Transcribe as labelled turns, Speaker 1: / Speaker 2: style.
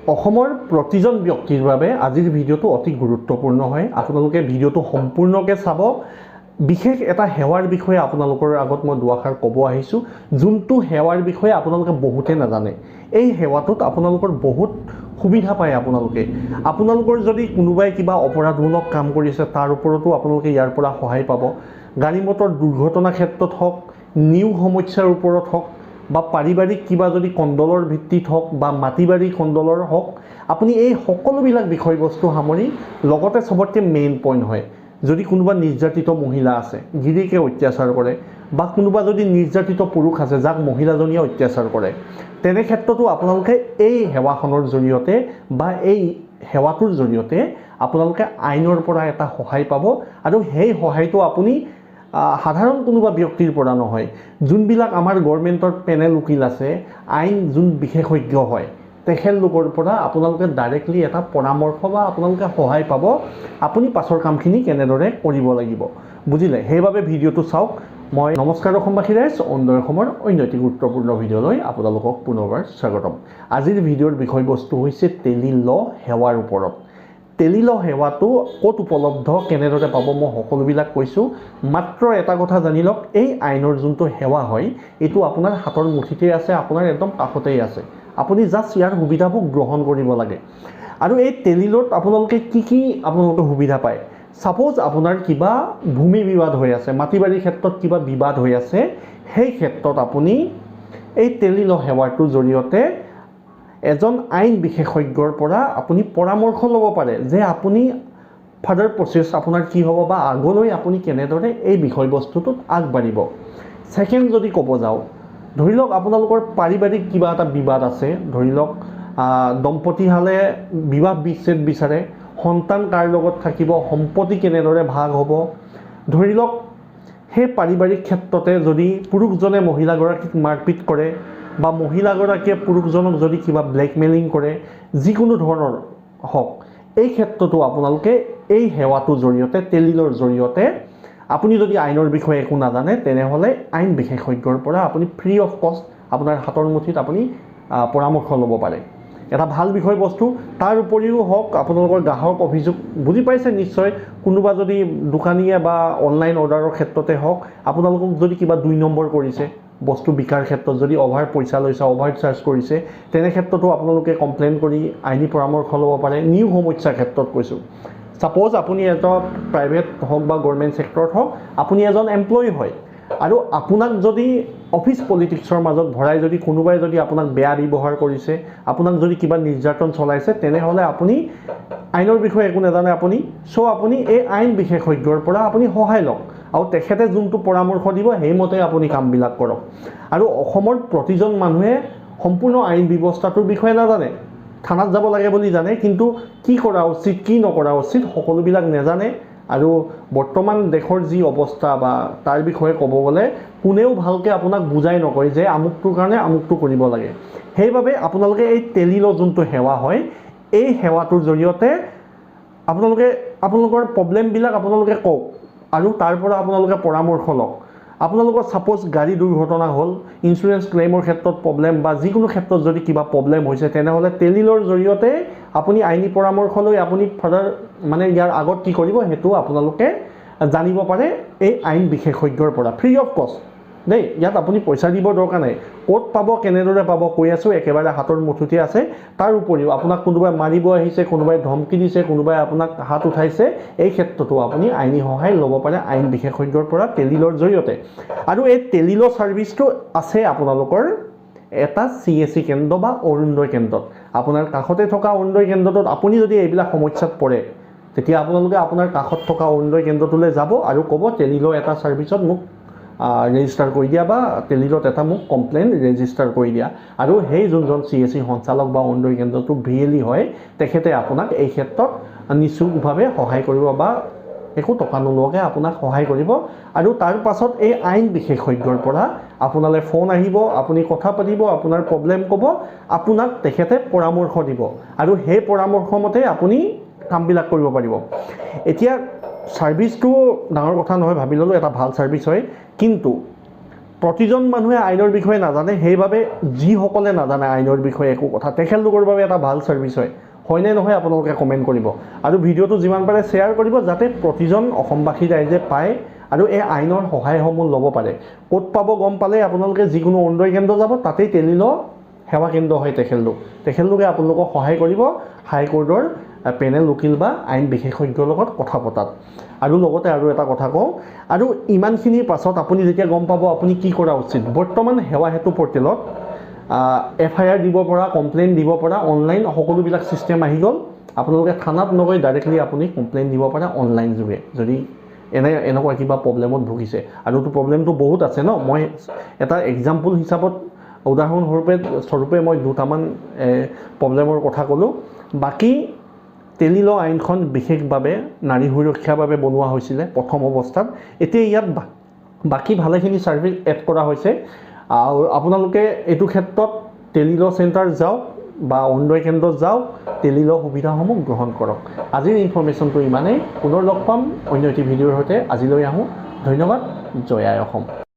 Speaker 1: অসমৰ প্ৰতিজন ব্যক্তিৰ বাবে আজিৰ ভিডিঅ'টো অতি গুৰুত্বপূৰ্ণ হয়। আপোনালোকে ভিডিঅ'টো সম্পূৰ্ণকৈ চাব। বিশেষ এটা সেৱাৰ বিষয়ে আপোনালোকৰ আগত মই দুআষাৰ ক'ব আহিছোঁ, যোনটো সেৱাৰ বিষয়ে আপোনালোকে বহুতে নাজানে। এই সেৱাটোত আপোনালোকৰ বহুত সুবিধা পায়। আপোনালোকৰ যদি কোনোবাই কিবা অপৰাধমূলক কাম কৰিছে তাৰ ওপৰতো আপোনালোকে ইয়াৰ পৰা সহায় পাব। গাড়ী মটৰ দুৰ্ঘটনা ক্ষেত্ৰত হওক, নিউ সমস্যাৰ ওপৰত হওক, বা পাৰিবাৰিক কিবা যদি কণ্ডলৰ ভিত্তিত হওক বা মাটিবাৰী কণ্ডলৰ হওক, আপুনি এই সকলোবিলাক বিষয়বস্তু সামৰি লগতে সবতকৈ মেইন পইণ্ট হয়, যদি কোনোবা নিৰ্যাতিত মহিলা আছে, গিৰিকে অত্যাচাৰ কৰে, বা কোনোবা যদি নিৰ্যাতিত পুৰুষ আছে যাক মহিলাজনীয়ে অত্যাচাৰ কৰে, তেনে ক্ষেত্ৰতো আপোনালোকে এই সেৱাখনৰ জৰিয়তে বা এই সেৱাটোৰ জৰিয়তে আপোনালোকে আইনৰ পৰা এটা সহায় পাব। আৰু সেই সহায়টো আপুনি সাধাৰণ কোনোবা ব্যক্তিৰ পৰা নহয়, যোনবিলাক আমাৰ গভৰ্ণমেণ্টৰ পেনেল উকিল আছে, আইন যোন বিশেষজ্ঞ হয়, তেখেতলোকৰ পৰা আপোনালোকে ডাইৰেক্টলি এটা পৰামৰ্শ বা আপোনালোকে সহায় পাব, আপুনি পাছৰ কামখিনি কেনেদৰে কৰিব লাগিব, বুজিলে? সেইবাবে ভিডিঅ'টো চাওক। মই নমস্কাৰ অসমবাসী ৰাইজ, অন্ধ্ৰ অসমৰ অন্য এটি গুৰুত্বপূৰ্ণ ভিডিঅ'লৈ আপোনালোকক পুনৰবাৰ স্বাগতম। আজিৰ ভিডিঅ'ৰ বিষয়বস্তু হৈছে টেলি ল সেৱাৰ ওপৰত। টেলি ল সেৱাটো ক'ত উপলব্ধ, কেনেদৰে পাব, মই সকলোবিলাক কৈছোঁ। মাত্ৰ এটা কথা জানি লওক, এই আইনৰ যোনটো সেৱা হয় এইটো আপোনাৰ হাতৰ মুঠিতে আছে, আপোনাৰ একদম কাষতেই আছে। আপুনি জাষ্ট ইয়াৰ সুবিধাবোৰ গ্ৰহণ কৰিব লাগে। আৰু এই টেলি লত আপোনালোকে কি আপোনালোকে সুবিধা পায়। ছাপ'জ আপোনাৰ কিবা ভূমি বিবাদ হৈ আছে, মাটি বাৰীৰ ক্ষেত্ৰত কিবা বিবাদ হৈ আছে, সেই ক্ষেত্ৰত আপুনি এই টেলি ল সেৱাটোৰ জৰিয়তে এজন আইন বিশেষজ্ঞৰ পৰা আপুনি পৰামৰ্শ ল'ব পাৰে যে আপুনি ফাৰ্ডাৰ প্ৰচেছ আপোনাৰ কি হ'ব বা আগলৈ আপুনি কেনেদৰে এই বিষয়বস্তুটোত আগবাঢ়িব। ছেকেণ্ড যদি ক'ব যাওঁ, ধৰি লওক আপোনালোকৰ পাৰিবাৰিক কিবা এটা বিবাদ আছে, ধৰি লওক দম্পতীহালে বিবাহ বিচ্ছেদ বিচাৰে, সন্তান কাৰ লগত থাকিব, সম্পত্তি কেনেদৰে ভাগ হ'ব। ধৰি লওক সেই পাৰিবাৰিক ক্ষেত্ৰতে যদি পুৰুষজনে মহিলাগৰাকীক মাৰপিট কৰে বা মহিলাগৰাকীয়ে পুৰুষজনক যদি কিবা ব্লেকমেইলিং কৰে, যিকোনো ধৰণৰ হওক, এই ক্ষেত্ৰতো আপোনালোকে এই সেৱাটোৰ জৰিয়তে, টেলি লৰ জৰিয়তে, আপুনি যদি আইনৰ বিষয়ে একো নাজানে তেনেহ'লে আইন বিশেষজ্ঞৰ পৰা আপুনি ফ্ৰী অফ কষ্ট আপোনাৰ হাতৰ মুঠিত আপুনি পৰামৰ্শ ল'ব পাৰে। এটা ভাল বিষয়বস্তু। তাৰ উপৰিও হওক আপোনালোকৰ গ্ৰাহক অভিযোগ, বুজি পাইছে নিশ্চয়, কোনোবা যদি দোকানীয়ে বা অনলাইন অৰ্ডাৰৰ ক্ষেত্ৰতে হওক, আপোনালোকক যদি কিবা 2 নম্বৰ কৰিছে, বস্তু বিকাৰ ক্ষেত্ৰত যদি অভাৰ পইচা লৈছে, অভাৰ চাৰ্জ কৰিছে, তেনে ক্ষেত্ৰতো আপোনালোকে কমপ্লেইন কৰি আইনী পৰামৰ্শ ল'ব পাৰে। নিউ সমস্যাৰ ক্ষেত্ৰত কৈছোঁ, ছাপ'জ আপুনি এটা প্ৰাইভেট হওক বা গভৰ্ণমেণ্ট ছেক্টৰত হওক, আপুনি এজন এমপ্লয়ী হয়, আৰু আপোনাক যদি অফিচ পলিটিক্সৰ মাজত ভৰাই যদি কোনোবাই যদি আপোনাক বেয়া ব্যৱহাৰ কৰিছে, আপোনাক যদি কিবা নিৰ্যাতন চলাইছে, তেনেহ'লে আপুনি আইনৰ বিষয়ে একো নাজানে আপুনি এই আইন বিশেষজ্ঞৰ পৰা আপুনি সহায় লওক, আৰু তেখেতে যোনটো পৰামৰ্শ দিব সেইমতে আপুনি কামবিলাক কৰক। আৰু অসমৰ প্ৰতিজন মানুহে সম্পূৰ্ণ আইন ব্যৱস্থাটোৰ বিষয়ে নাজানে। থানাত যাব লাগে বুলি জানে, কিন্তু কি কৰা উচিত, কি নকৰা উচিত সকলোবিলাক নাজানে। আৰু বৰ্তমান দেশৰ যি অৱস্থা বা তাৰ বিষয়ে ক'ব গ'লে কোনেও ভালকৈ আপোনাক বুজাই নকয় যে আমুকটোৰ কাৰণে আমুকটো কৰিব লাগে। সেইবাবে আপোনালোকে এই টেলি ল যোনটো সেৱা হয়, এই সেৱাটোৰ জৰিয়তে আপোনালোকে আপোনালোকৰ প্ৰব্লেমবিলাক আপোনালোকে কওক, আৰু তাৰ পৰা আপোনালোকে পৰামৰ্শ লওক। আপোনালোকৰ ছাপ'জ গাড়ী দুৰ্ঘটনা হ'ল, ইঞ্চুৰেঞ্চ ক্লেইমৰ ক্ষেত্ৰত প্ৰব্লেম বা যিকোনো ক্ষেত্ৰত যদি কিবা প্ৰব্লেম হৈছে, তেনেহ'লে টেলি লৰ জৰিয়তে আপুনি আইনী পৰামৰ্শ লৈ আপুনি ফাৰ্ডাৰ ইয়াৰ আগত কি কৰিব সেইটো আপোনালোকে জানিব পাৰে এই আইন বিশেষজ্ঞৰ পৰা, ফ্ৰী অফ কষ্ট দেই। ইয়াত আপুনি পইচা দিব দৰকাৰ নাই। ক'ত পাব, কেনেদৰে পাব কৈ আছোঁ, একেবাৰে হাতৰ মুঠতে আছে। তাৰ উপৰিও আপোনাক কোনোবাই মাৰিব আহিছে, কোনোবাই ধমকি দিছে, কোনোবাই আপোনাক হাত উঠাইছে, এই ক্ষেত্ৰতো আপুনি আইনী সহায় ল'ব পাৰে আইন বিশেষজ্ঞৰ পৰা টেলি লৰ জৰিয়তে। আৰু এই টেলি ল ছাৰ্ভিচটো আছে আপোনালোকৰ এটা CAC কেন্দ্ৰ বা অৰুণোদয় কেন্দ্ৰত। আপোনাৰ কাষতে থকা অৰুণোদয় কেন্দ্ৰটোত আপুনি যদি এইবিলাক সমস্যাত পৰে, তেতিয়া আপোনালোকে আপোনাৰ কাষত থকা অৰুণোদয় কেন্দ্ৰটোলৈ যাব আৰু ক'ব টেলি ল এটা ছাৰ্ভিচত মোক ৰেজিষ্টাৰ কৰি দিয়া বা টেলি লত এটা মোক কমপ্লেইন ৰেজিষ্টাৰ কৰি দিয়া। আৰু সেই যোনজন CAC সঞ্চালক বা অৰুণোদয় কেন্দ্ৰটো VLE হয়, তেখেতে আপোনাক এই ক্ষেত্ৰত নিশ্চুকভাৱে সহায় কৰিব বা একো টকা নোলোৱাকৈ আপোনাক সহায় কৰিব। আৰু তাৰ পাছত এই আইন বিশেষজ্ঞৰ পৰা আপোনালৈ ফোন আহিব, আপুনি কথা পাতিব, আপোনাৰ প্ৰব্লেম ক'ব, আপোনাক তেখেতে পৰামৰ্শ দিব, আৰু সেই পৰামৰ্শ মতে আপুনি কামবিলাক কৰিব পাৰিব। এতিয়া ছাৰ্ভিচটো ডাঙৰ কথা নহয়, ভাবি ল'লোঁ এটা ভাল ছাৰ্ভিচ হয়, কিন্তু প্ৰতিজন মানুহে আইনৰ বিষয়ে নাজানে, সেইবাবে যিসকলে নাজানে আইনৰ বিষয়ে একো কথা তেখেতলোকৰ বাবে এটা ভাল ছাৰ্ভিচ হয়নে নহয় আপোনালোকে কমেণ্ট কৰিব আৰু ভিডিঅ'টো যিমান পাৰে শ্বেয়াৰ কৰিব যাতে প্ৰতিজন অসমবাসী ৰাইজে পায় আৰু এই আইনৰ সহায়সমূহ ল'ব পাৰে। ক'ত পাব গম পালে আপোনালোকে যিকোনো অৰুণোদয় কেন্দ্ৰ যাব, তাতেই টেলিল সেৱা কেন্দ্ৰ হয় তেখেতলোকে আপোনালোকক সহায় কৰিব হাইকোৰ্টৰ পেনেল উকিল বা আইন বিশেষজ্ঞৰ লগত কথা পতাত। আৰু লগতে আৰু এটা কথা কওঁ, আৰু ইমানখিনিৰ পাছত আপুনি যেতিয়া গম পাব আপুনি কি কৰা উচিত, বৰ্তমান সেৱা সেতু পৰ্টেলত FIR দিব পৰা, কমপ্লেইন দিব পৰা অনলাইন সকলোবিলাক ছিষ্টেম আহি গ'ল। আপোনালোকে থানাত নগৈ ডাইৰেক্টলি আপুনি কমপ্লেইন দিব পাৰে অনলাইন যোগে যদি এনেকুৱা কিবা প্ৰব্লেমত ভুগিছে। আৰুতো প্ৰব্লেমটো বহুত আছে ন, মই এটা এক্সাম্পল হিচাপত উদাহৰণস্বৰূপে মই দুটামান প্ৰব্লেমৰ কথা ক'লোঁ। বাকী টেলিল আইনখন বিশেষভাৱে নাৰী সুৰক্ষাৰ বাবে বনোৱা হৈছিলে প্ৰথম অৱস্থাত, এতিয়া ইয়াত বাকী ভালেখিনি ছাৰ্ভিচ এড কৰা হৈছে। আৰু আপোনালোকে এইটো ক্ষেত্ৰত টেলিল চেণ্টাৰ যাওক বা অৰুণোদয় কেন্দ্ৰত যাওক, টেলিল সুবিধাসমূহ গ্ৰহণ কৰক। আজিৰ ইনফৰমেশ্যনটো ইমানেই, পুনৰ লগ পাম অন্য এটি ভিডিঅ'ৰ সৈতে। আজিলৈ আহোঁ, ধন্যবাদ। জয় আই অসম।